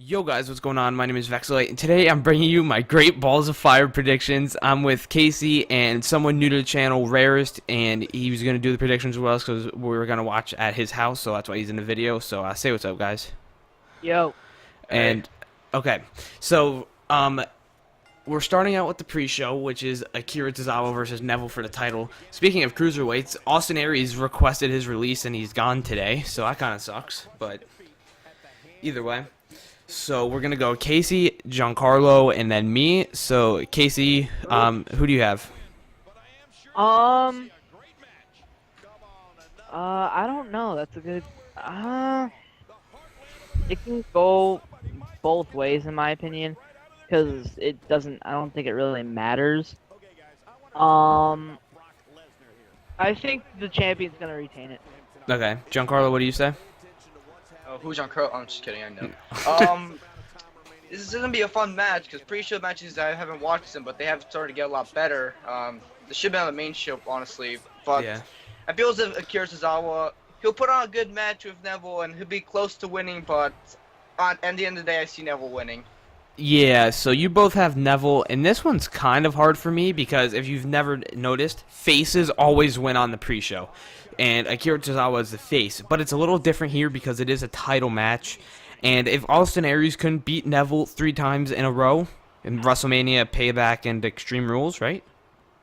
Yo guys, what's going on? My name is Vexelite, and today I'm bringing you my great Balls of Fire predictions. I'm with Casey and someone new to the channel, Rarest, and he was going to do the predictions with us because we were going to watch at his house, so that's why he's in the video. So say what's up, guys. Yo. And, okay, so we're starting out with the pre-show, which is Akira Tozawa versus Neville for the title. Speaking of cruiserweights, Austin Aries requested his release, and he's gone today, so that kind of sucks, but either way. So we're gonna go Casey, Giancarlo, and then me. So Casey, who do you have? I don't know. That's a good. It can go both ways in my opinion, because it doesn't. I don't think it really matters. I think the champion's gonna retain it. Okay, Giancarlo, what do you say? Oh, who's on Crow? I'm just kidding, I know. This is gonna be a fun match because pre-show matches I haven't watched them, but they have started to get a lot better. They should be on the main show, honestly. But Yeah. I feel as if Akira Tozawa, he'll put on a good match with Neville and he'll be close to winning. But at the end of the day, I see Neville winning. Yeah, so you both have Neville, and this one's kind of hard for me because if you've never noticed, faces always win on the pre-show, and Akira Tozawa is the face. But it's a little different here because it is a title match, and if Austin Aries couldn't beat Neville 3 times in a row in WrestleMania, Payback, and Extreme Rules, right?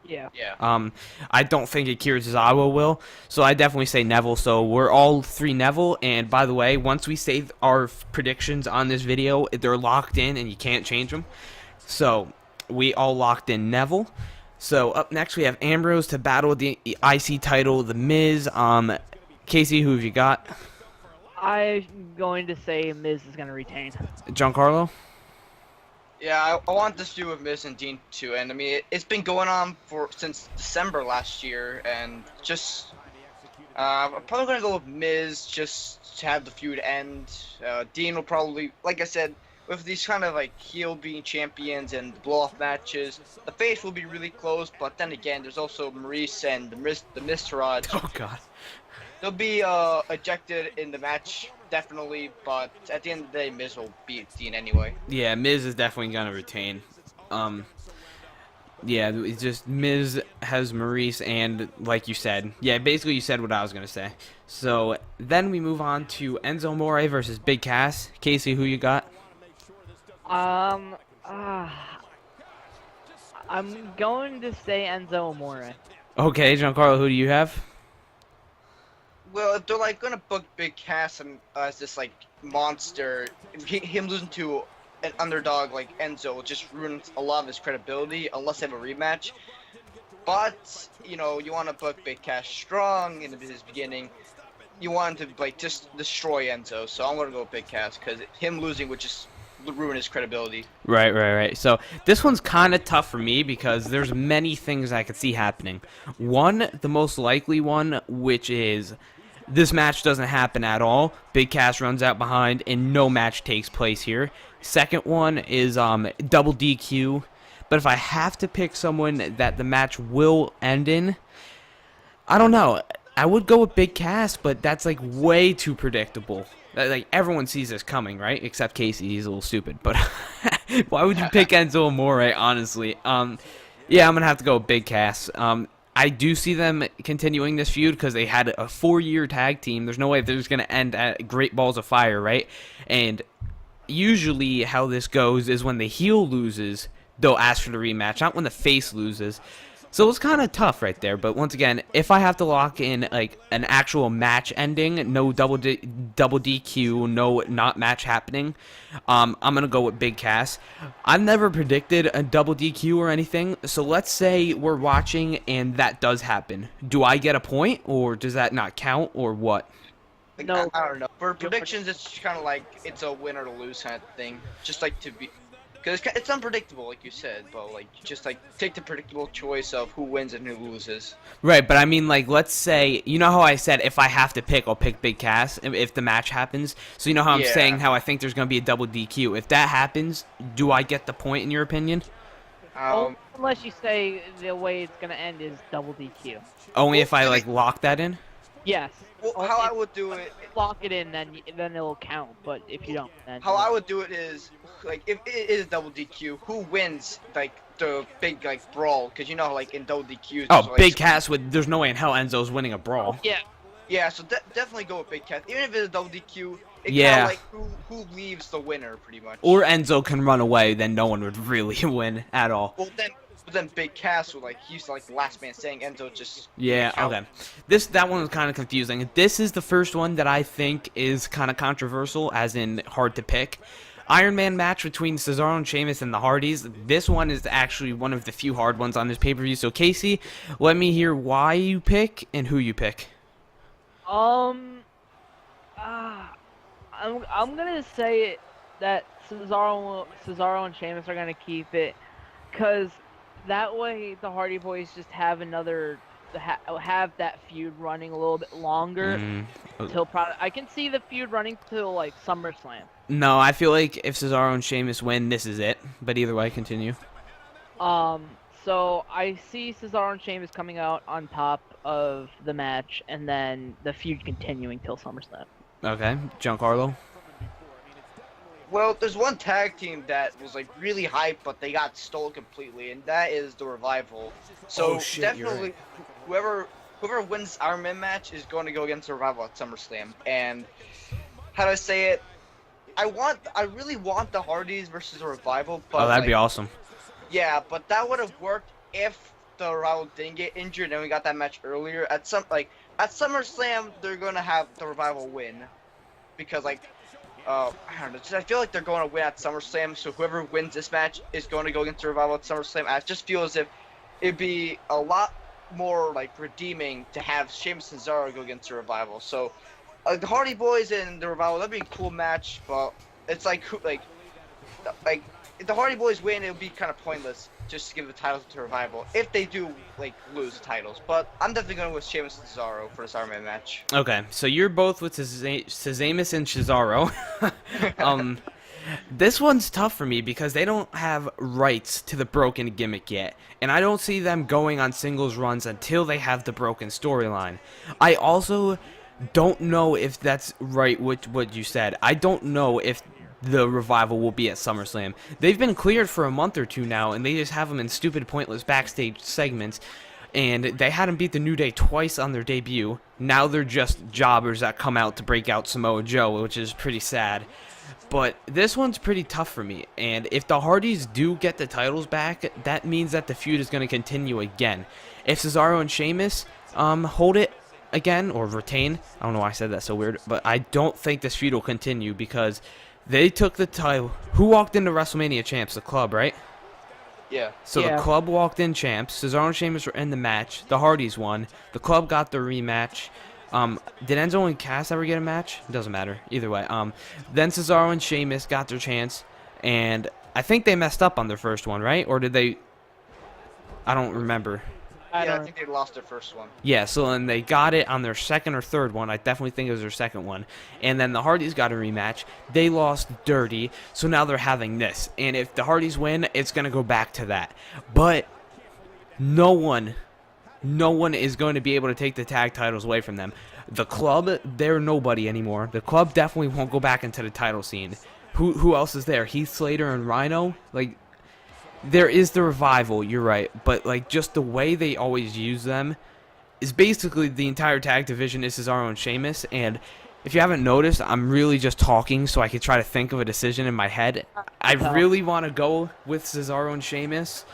Yeah. Yeah. I don't think Akira Tozawa will, so I definitely say Neville. So we're all 3 Neville, and by the way, once we save our predictions on this video, they're locked in and you can't change them. So we all locked in Neville. So up next we have Ambrose to battle the IC title, The Miz. Casey, who have you got? I'm going to say Miz is gonna retain. Giancarlo? Yeah, I want this feud with Miz and Dean too, and I mean it's been going on since December last year, and just I'm probably gonna go with Miz just to have the feud end. Dean will probably, like I said, with these kind of like heel being champions and blow off matches, the face will be really close. But then again, there's also Maurice and the Miztourage. Oh God. They'll be ejected in the match, definitely, but at the end of the day, Miz will beat Dean anyway. Yeah, Miz is definitely gonna retain. Yeah, it's just Miz has Maurice, and like you said, yeah, basically you said what I was gonna say. So then we move on to Enzo Amore versus Big Cass. Casey, who you got? I'm going to say Enzo Amore. Okay, Giancarlo, who do you have? Well, if they're like gonna book Big Cass as this like monster, him losing to an underdog like Enzo will just ruin a lot of his credibility unless they have a rematch. But you know, you want to book Big Cass strong in his beginning. You want him to like just destroy Enzo. So I'm gonna go with Big Cass because him losing would just ruin his credibility. Right. So this one's kind of tough for me because there's many things I could see happening. One, the most likely one, which is this match doesn't happen at all. Big Cass runs out behind and no match takes place here. Second one is double DQ. But if I have to pick someone that the match will end in, I don't know. I would go with Big Cass, but that's like way too predictable. Like everyone sees this coming, right? Except Casey, he's a little stupid. But why would you pick Enzo Amore, honestly? Yeah, I'm gonna have to go with Big Cass. I do see them continuing this feud because they had a 4-year tag team. There's no way they're just going to end at Great Balls of Fire, right? And usually how this goes is when the heel loses, they'll ask for the rematch, not when the face loses. So it's kind of tough right there. But once again, if I have to lock in like an actual match ending, no double DQ, no not match happening, I'm going to go with Big Cass. I've never predicted a double DQ or anything. So let's say we're watching and that does happen. Do I get a point or does that not count or what? Like, No. I don't know. For predictions, it's kind of like it's a win or to lose kind of thing. Just like to be. Because it's unpredictable, like you said, but like just like take the predictable choice of who wins and who loses. Right, but I mean, like, let's say, you know how I said if I have to pick, I'll pick Big Cass if the match happens. So you know how I'm saying how I think there's going to be a double DQ. If that happens, do I get the point in your opinion? Unless you say the way it's gonna end is double DQ. Only if I like lock that in. Yes. Well, how I would do it, lock it in, then it'll count. But if you don't, then how I would do it is, like, if it is double DQ, who wins, like, the big, like, brawl? Because you know, like, in double DQs, Oh, there's, like, Big Cass with. There's no way in hell Enzo's winning a brawl. yeah, so definitely go with Big Cass. Even if it's a double DQ, it Yeah. kind of, like, who leaves the winner, pretty much. Or Enzo can run away, then no one would really win at all. Well, then Big Cass would, like, he's, like, the last man standing. Enzo just... Yeah, count. okay. That one was kind of confusing. This is the first one that I think is kind of controversial, as in hard to pick. Iron Man match between Cesaro and Sheamus and the Hardys. This one is actually one of the few hard ones on this pay-per-view. So, Casey, let me hear why you pick and who you pick. I'm gonna say that Cesaro and Sheamus are gonna keep it, cause that way the Hardy Boys just have have that feud running a little bit longer. Till I can see the feud running till like SummerSlam. No, I feel like if Cesaro and Sheamus win, this is it. But either way, continue. So I see Cesaro and Sheamus coming out on top of the match, and then the feud continuing till SummerSlam. Okay, Giancarlo. Well, there's one tag team that was, like, really hyped, but they got stolen completely, and that is the Revival. So, Oh, shit, you're definitely, whoever wins Iron Man match is going to go against the Revival at SummerSlam. And, how do I say it? I really want the Hardys versus the Revival, but... Oh, that'd like, be awesome. Yeah, but that would have worked if the Revival didn't get injured and we got that match earlier. At SummerSlam, they're going to have the Revival win. Because, like... I don't know. I feel like they're going to win at SummerSlam, so whoever wins this match is going to go against the Revival at SummerSlam. I just feel as if it'd be a lot more, like, redeeming to have Sheamus and Cesaro go against the Revival. So, the Hardy Boys and the Revival, that'd be a cool match, but it's like, if the Hardy Boys win, it would be kind of pointless just to give the titles to Revival if they do, like, lose the titles. But I'm definitely going with Sheamus and Cesaro for this Iron Man match. Okay, so you're both with Sheamus and Cesaro. This one's tough for me because they don't have rights to the broken gimmick yet, and I don't see them going on singles runs until they have the broken storyline. I also don't know if that's right what you said. I don't know if the Revival will be at SummerSlam. They've been cleared for a month or two now, and they just have them in stupid, pointless backstage segments. And they had them beat the New Day twice on their debut. Now they're just jobbers that come out to break out Samoa Joe, which is pretty sad. But this one's pretty tough for me. And if the Hardys do get the titles back, that means that the feud is going to continue again. If Cesaro and Sheamus hold it again, or retain, I don't know why I said that so weird, but I don't think this feud will continue because they took the title. Who walked into WrestleMania champs? The Club, right? Yeah. So Yeah. the Club walked in champs. Cesaro and Sheamus were in the match. The Hardys won. The Club got the rematch. Did Enzo and Cass ever get a match? Doesn't matter. Either way. Then Cesaro and Sheamus got their chance, and I think they messed up on their first one, right? Or did they? I don't remember. I think they lost their first one. Yeah, so then they got it on their second or third one. I definitely think it was their second one. And then the Hardys got a rematch. They lost dirty, so now they're having this. And if the Hardys win, it's going to go back to that. But no one is going to be able to take the tag titles away from them. The Club, they're nobody anymore. The Club definitely won't go back into the title scene. Who else is there? Heath Slater and Rhino? Like, there is the Revival, you're right, but like just the way they always use them is basically the entire tag division is Cesaro and Sheamus, and if you haven't noticed, I'm really just talking so I can try to think of a decision in my head. I really want to go with Cesaro and Sheamus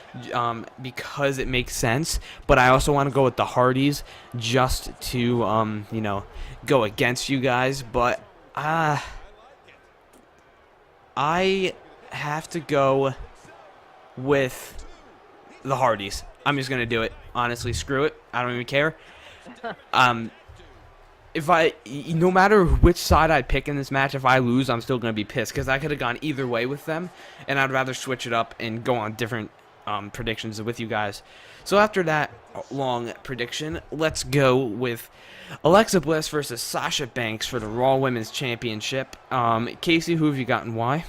because it makes sense, but I also want to go with the Hardys just to, go against you guys, but I have to go with the Hardys. I'm just gonna do it. Honestly, screw it. I don't even care. No matter which side I pick in this match, if I lose, I'm still gonna be pissed because I could have gone either way with them, and I'd rather switch it up and go on different predictions with you guys. So after that long prediction, let's go with Alexa Bliss versus Sasha Banks for the Raw Women's Championship. Casey, who have you got and why?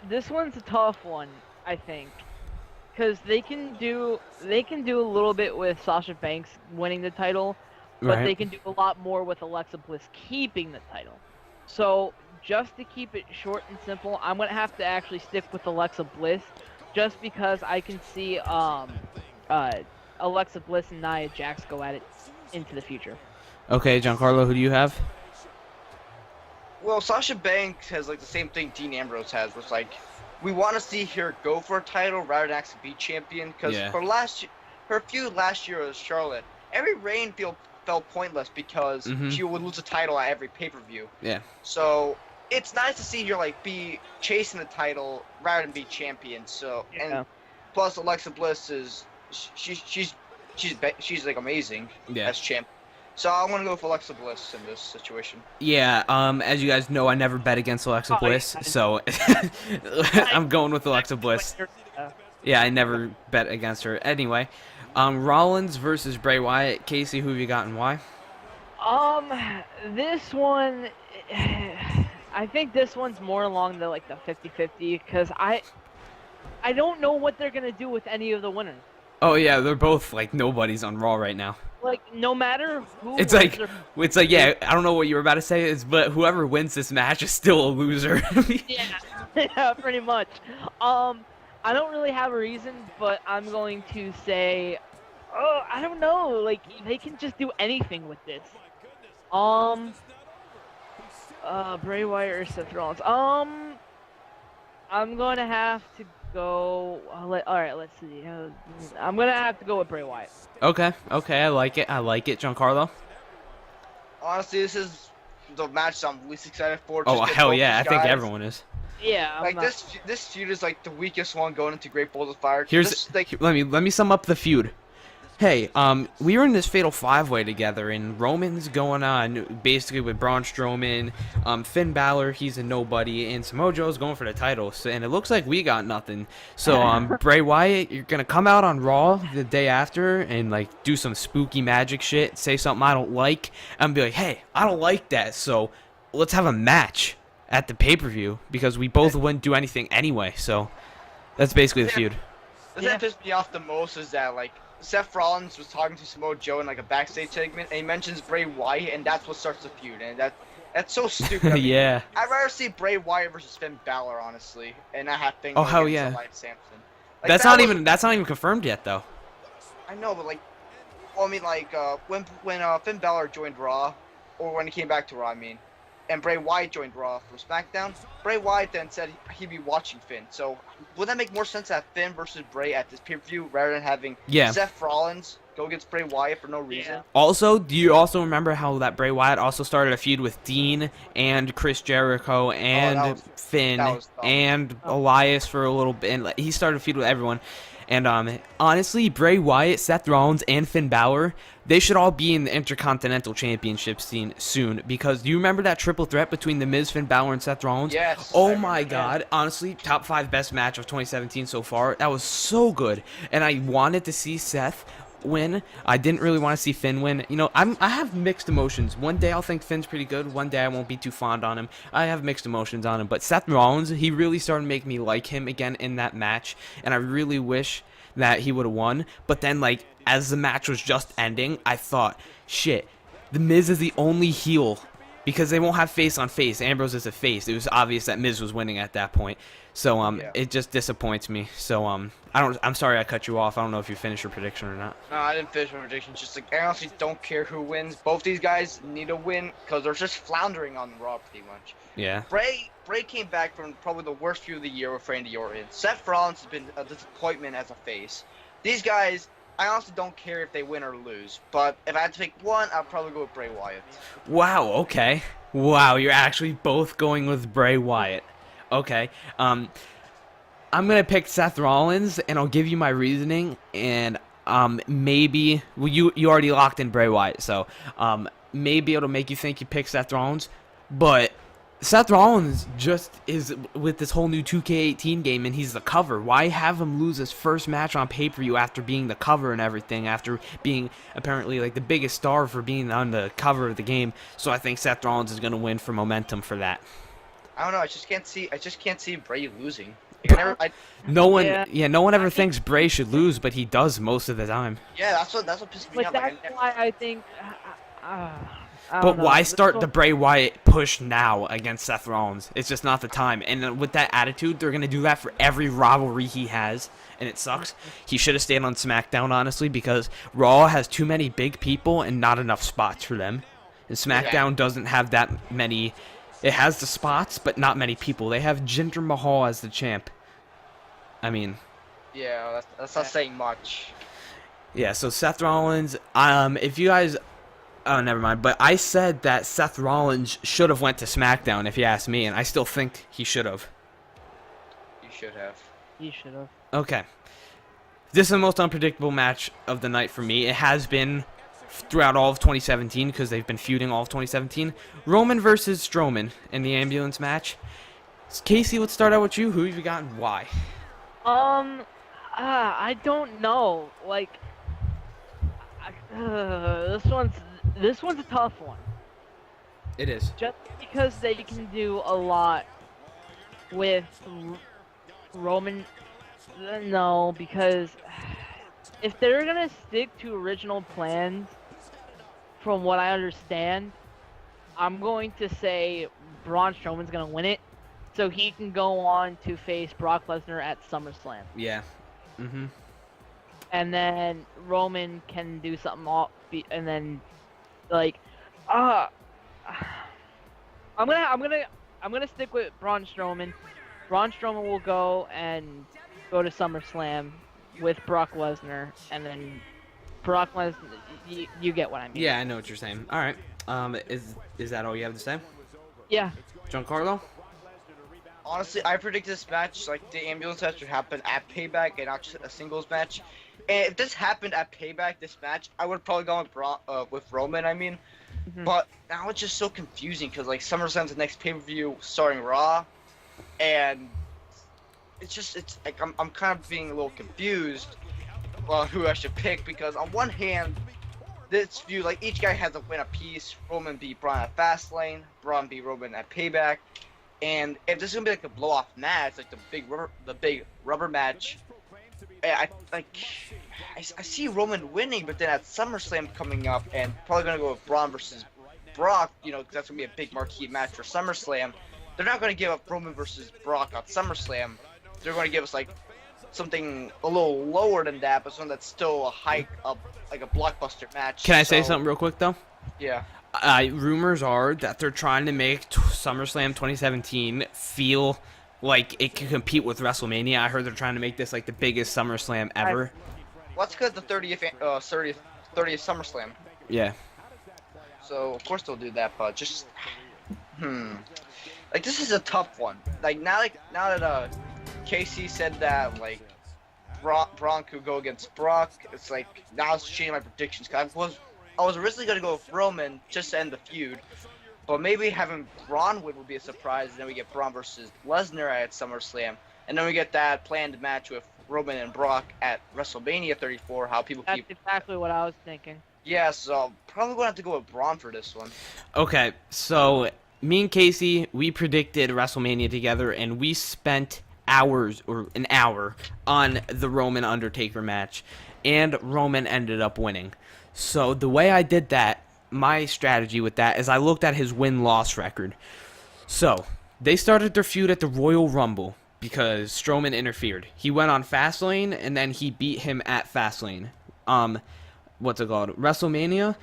This one's a tough one, I think, because they can do a little bit with Sasha Banks winning the title, but Right. they can do a lot more with Alexa Bliss keeping the title. So just to keep it short and simple, I'm gonna have to actually stick with Alexa Bliss, just because I can see Alexa Bliss and Nia Jax go at it into the future. Okay, Giancarlo, who do you have? Well, Sasha Banks has like the same thing Dean Ambrose has, which like we want to see her go for a title rather than actually be champion. Because Yeah. her feud last year with Charlotte, every reign felt pointless because she would lose a title at every pay-per-view. Yeah. So it's nice to see her like be chasing the title rather than be champion. So Yeah. and plus Alexa Bliss is she's like amazing Yeah. as champ. So I'm gonna go with Alexa Bliss in this situation. Yeah, as you guys know, I never bet against Alexa Oh, Bliss, yeah. so I'm going with Alexa Bliss. Yeah, I never bet against her. Anyway, Rollins versus Bray Wyatt. Casey, who have you got and why? This one, I think this one's more along the 50-50, because I don't know what they're gonna do with any of the winners. Oh yeah, they're both like nobodies on Raw right now. Like, no matter who It's wins like, yeah, I don't know what you were about to say, but whoever wins this match is still a loser. yeah, pretty much. I don't really have a reason, but I'm going to say, I don't know. Like, they can just do anything with this. Bray Wyatt or Seth Rollins. I'm gonna have to go. All right, let's see. I'm gonna have to go with Bray Wyatt. Okay, I like it. Giancarlo. Honestly, this is the match I'm least excited for. Oh just 'cause hell both yeah, I these think guys- everyone is. Yeah, Like this feud is like the weakest one going into Great Balls of Fire. Let me sum up the feud. Hey, we were in this fatal 5-way together, and Roman's going on basically with Braun Strowman, Finn Balor, he's a nobody, and Samoa Joe's going for the title. So, and it looks like we got nothing. So, Bray Wyatt, you're gonna come out on Raw the day after and like do some spooky magic shit, say something I don't like, and be like, hey, I don't like that. So, let's have a match at the pay-per-view because we both wouldn't do anything anyway. So, that's basically the feud. The thing that pissed me off the most is that like Seth Rollins was talking to Samoa Joe in like a backstage segment, and he mentions Bray Wyatt, and that's what starts the feud, and that's so stupid. I mean, Yeah. I'd rather see Bray Wyatt versus Finn Balor, honestly, and not have Finn. Oh, go hell against yeah. Elias Sampson. Like, That's that not even confirmed yet though. I know, but like, well, I mean, like when Finn Balor joined Raw, or when he came back to Raw, I mean, and Bray Wyatt joined Raw for SmackDown, Bray Wyatt then said he'd be watching Finn. So would that make more sense to have Finn versus Bray at this pay-per-view rather than having Seth Rollins go against Bray Wyatt for no reason? Yeah. Also, do you also remember how that Bray Wyatt also started a feud with Dean and Chris Jericho and Finn and Elias for a little bit? And like, he started a feud with everyone. And honestly, Bray Wyatt, Seth Rollins, and Finn Balor, they should all be in the Intercontinental Championship scene soon. Because do you remember that triple threat between The Miz, Finn Balor, and Seth Rollins? Yes. Oh my God. Honestly, top 5 best match of 2017 so far. That was so good. And I wanted to see Seth win. I didn't really want to see Finn win. You know, I have mixed emotions. One day I'll think Finn's pretty good. One day I won't be too fond on him. I have mixed emotions on him. But Seth Rollins, he really started to make me like him again in that match. And I really wish that he would have won. But then, like, as the match was just ending, I thought, shit, The Miz is the only heel. Because they won't have face on face. Ambrose is a face. It was obvious that Miz was winning at that point. So it just disappoints me. So I'm sorry I cut you off. I don't know if you finished your prediction or not. No, I didn't finish my prediction. Just like I honestly don't care who wins. Both these guys need a win because they're just floundering on Raw pretty much. Yeah. Bray came back from probably the worst feud of the year with Randy Orton. Seth Rollins has been a disappointment as a face. These guys, I honestly don't care if they win or lose. But if I had to pick one, I'd probably go with Bray Wyatt. Wow, okay. Wow, you're actually both going with Bray Wyatt. Okay. I'm going to pick Seth Rollins, and I'll give you my reasoning, and maybe... Well, you already locked in Bray Wyatt, so maybe it'll make you think you pick Seth Rollins, but Seth Rollins just is with this whole new 2K18 game, and he's the cover. Why have him lose his first match on pay-per-view after being the cover and everything, after being apparently like the biggest star for being on the cover of the game? So I think Seth Rollins is going to win for momentum for that. I don't know. I just can't see Bray losing. No one, Yeah. no one ever thinks Bray should lose, but he does most of the time. Yeah, that's what pisses me But off. that's Like, why I think. I But don't know. why This start one- the Bray Wyatt push now against Seth Rollins? It's just not the time. And with that attitude, they're gonna do that for every rivalry he has, and it sucks. He should have stayed on SmackDown, honestly, because Raw has too many big people and not enough spots for them. And SmackDown doesn't have that many. It has the spots, but not many people. They have Jinder Mahal as the champ. I mean, yeah, that's not saying much. yeah. So Seth Rollins. If you guys. Oh, never mind. But I said that Seth Rollins should have went to SmackDown, if you ask me, and I still think he should have. You should have. You should have. Okay. This is the most unpredictable match of the night for me. It has been throughout all of 2017 because they've been feuding all of 2017. Roman versus Strowman in the ambulance match. Casey, let's start out with you. Who have you got and why? I don't know. Like, this one's a tough one. It is. Just because they can do a lot with Roman. No, because if they're gonna stick to original plans, from what I understand, I'm going to say Braun Strowman's gonna win it, so he can go on to face Brock Lesnar at SummerSlam. Yeah. Mm-hmm. And then Roman can do something off, and then like, I'm gonna stick with Braun Strowman. Braun Strowman will go to SummerSlam with Brock Lesnar, and then Brock Lesnar. You get what I mean? Yeah, I know what you're saying. All right. Is that all you have to say? Yeah. Giancarlo? Honestly, I predict this match, like the ambulance match, would happen at Payback and not just a singles match. And if this happened at Payback, this match, I would probably go with Roman. I mean, but now it's just so confusing because like SummerSlam's the next pay-per-view starring Raw, and it's like I'm kind of being a little confused on who I should pick because on one hand, this feud, like each guy has a win a piece. Roman beat Braun at Fastlane, Braun beat Roman at Payback. And if this is gonna be like a blow-off match, like the big rubber match, I see Roman winning, but then at SummerSlam coming up, and probably gonna go with Braun versus Brock, because that's gonna be a big marquee match for SummerSlam. They're not gonna give up Roman versus Brock at SummerSlam. They're gonna give us like something a little lower than that, but something that's still a hike up, like a blockbuster match. Can I say something real quick though? Yeah. Rumors are that they're trying to make SummerSlam 2017 feel like it can compete with WrestleMania. I heard they're trying to make this like the biggest SummerSlam ever. Well, that's because the 30th SummerSlam. Yeah. So of course they'll do that, but just like this is a tough one. Like now that Casey said that like Braun could go against Brock, it's like now it's changing my predictions. Cause I was originally gonna go with Roman just to end the feud, but maybe having Braun win would be a surprise. And then we get Braun versus Lesnar at SummerSlam, and then we get that planned match with Roman and Brock at WrestleMania 34. How people That's exactly what I was thinking. Yeah, so probably gonna have to go with Braun for this one. Okay, so me and Casey, we predicted WrestleMania together, and we spent an hour on the Roman Undertaker match, and Roman ended up winning. So the way I did that, my strategy with that is I looked at his win-loss record. So they started their feud at the Royal Rumble because Strowman interfered. He went on Fastlane, and then he beat him at Fastlane. What's it called? WrestleMania,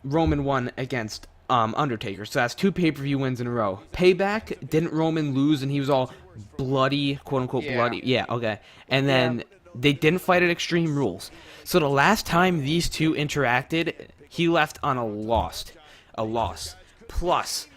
Roman won against Undertaker. So that's 2 pay-per-view wins in a row. Payback, didn't Roman lose and he was all bloody, quote-unquote bloody? Yeah, okay. And then they didn't fight at Extreme Rules. So the last time these two interacted, he left on a loss. Plus,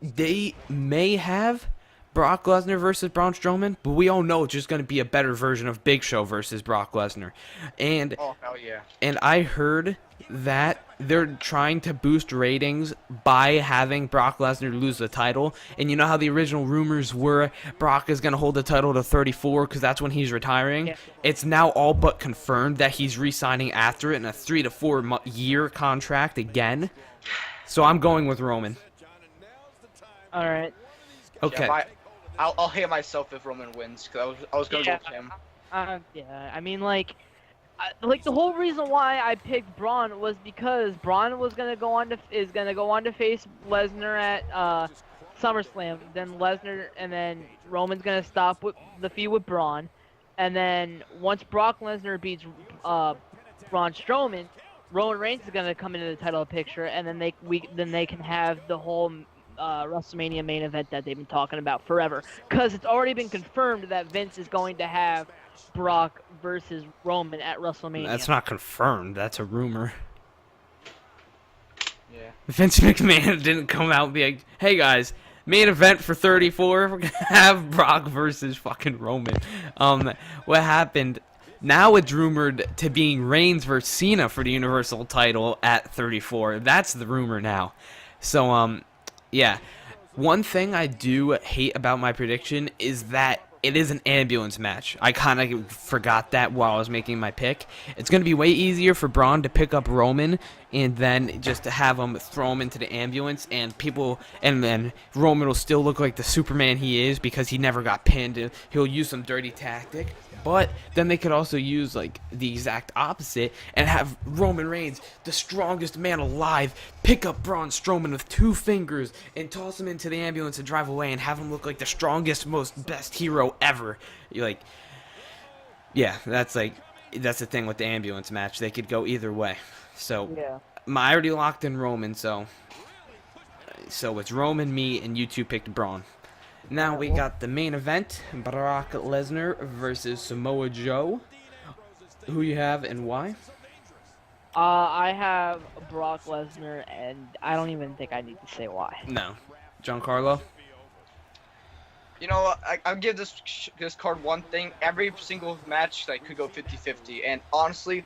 they may have Brock Lesnar versus Braun Strowman, but we all know it's just going to be a better version of Big Show versus Brock Lesnar. And oh hell yeah! And I heard that they're trying to boost ratings by having Brock Lesnar lose the title. And you know how the original rumors were Brock is going to hold the title to 34 because that's when he's retiring? Yeah. It's now all but confirmed that he's re-signing after it in a 3 to 4 year contract again. So I'm going with Roman. All right. Okay. I'll hate myself if Roman wins because I was gonna go with him. Yeah. I mean, like the whole reason why I picked Braun was because Braun was gonna go on to face Lesnar at SummerSlam. Then Lesnar and then Roman's gonna stop with the feud with Braun, and then once Brock Lesnar beats Braun Strowman, Roman Reigns is gonna come into the title picture, and then they can have the whole WrestleMania main event that they've been talking about forever. Because it's already been confirmed that Vince is going to have Brock versus Roman at WrestleMania. That's not confirmed. That's a rumor. Yeah. Vince McMahon didn't come out and be like, "Hey guys, main event for 34. We're gonna have Brock versus fucking Roman." What happened? Now it's rumored to being Reigns versus Cena for the Universal title at 34. That's the rumor now. So yeah. One thing I do hate about my prediction is that it is an ambulance match. I kind of forgot that while I was making my pick. It's going to be way easier for Braun to pick up Roman and then just to have him throw him into the ambulance, and then Roman will still look like the Superman he is because he never got pinned. He'll use some dirty tactic. But then they could also use like the exact opposite and have Roman Reigns, the strongest man alive, pick up Braun Strowman with 2 fingers and toss him into the ambulance and drive away and have him look like the strongest, best hero ever. Yeah, that's the thing with the ambulance match. They could go either way. So Yeah. I already locked in Roman, so it's Roman, me, and you two picked Braun. Now we got the main event, Brock Lesnar versus Samoa Joe. Who you have and why? I have Brock Lesnar, and I don't even think I need to say why. No. Giancarlo? You know, I'll give this card one thing. Every single match could go 50-50, and honestly,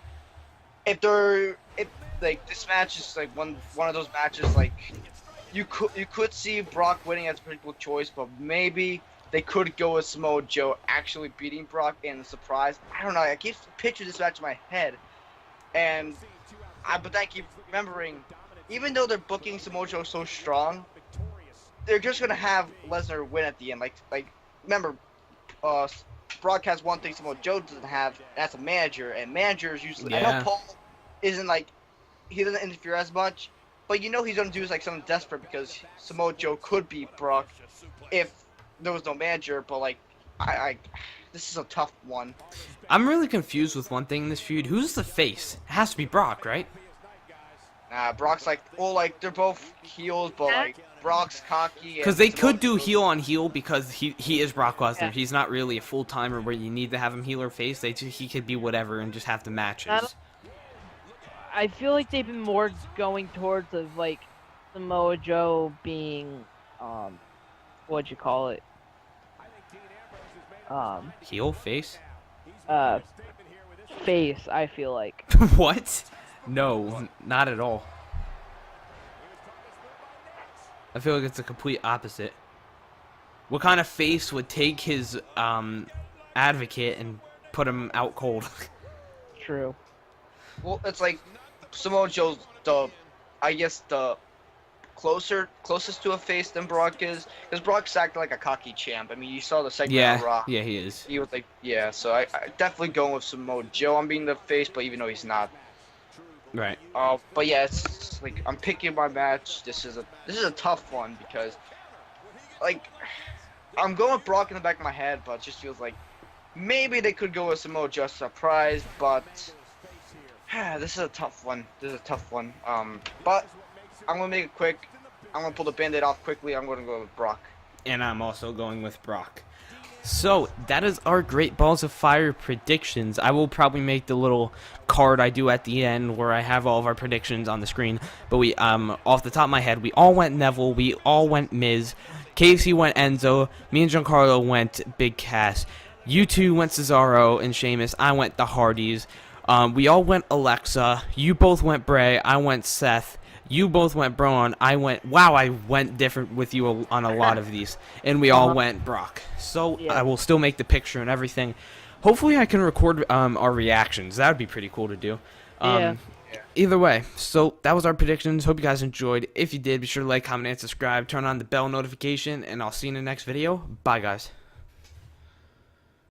if this match is like one of those matches you could see Brock winning as a predictable choice, but maybe they could go with Samoa Joe actually beating Brock in a surprise. I don't know. I keep picturing this match in my head, but I keep remembering, even though they're booking Samoa Joe so strong, they're just gonna have Lesnar win at the end. Remember, Brock has one thing Samoa Joe doesn't have. That's a manager, and managers usually. Yeah. I know Paul isn't he doesn't interfere as much. But he's gonna do something desperate because Samoa Joe could beat Brock if there was no manager. But this is a tough one. I'm really confused with one thing in this feud. Who's the face? It has to be Brock, right? Brock's they're both heels, but Brock's cocky. Because they could do heel on heel because he is Brock Lesnar. Yeah. He's not really a full timer where you need to have him heel or face. He could be whatever and just have the matches. I feel like they've been more going towards Samoa Joe being, what'd you call it? Heel, face? Face, I feel like. What? No, not at all. I feel like it's the complete opposite. What kind of face would take his, advocate and put him out cold? True. Well, it's Samoa Joe's the closest to a face than Brock is, because Brock's acting like a cocky champ. I mean, you saw the segment on Raw. Yeah, he is. He was so I definitely going with Samoa Joe on being the face, but even though he's not. Right. But yeah, it's I'm picking my match. This is a tough one because I'm going with Brock in the back of my head, but it just feels like maybe they could go with Samoa Joe surprise, but this is a tough one. But I'm gonna make it quick. I'm gonna pull the band-aid off quickly. I'm gonna go with Brock. And I'm also going with Brock. So that is our Great Balls of Fire predictions. I will probably make the little card I do at the end where I have all of our predictions on the screen. But we, off the top of my head, we all went Neville. We all went Miz. Casey went Enzo. Me and Giancarlo went Big Cass. You two went Cesaro and Sheamus. I went the Hardys. We all went Alexa. You both went Bray. I went Seth. You both went Braun. I went different with you on a lot of these. And we all went Brock. So yeah. I will still make the picture and everything. Hopefully I can record our reactions. That would be pretty cool to do. Yeah. Either way, so that was our predictions. Hope you guys enjoyed. If you did, be sure to like, comment, and subscribe. Turn on the bell notification, and I'll see you in the next video. Bye, guys.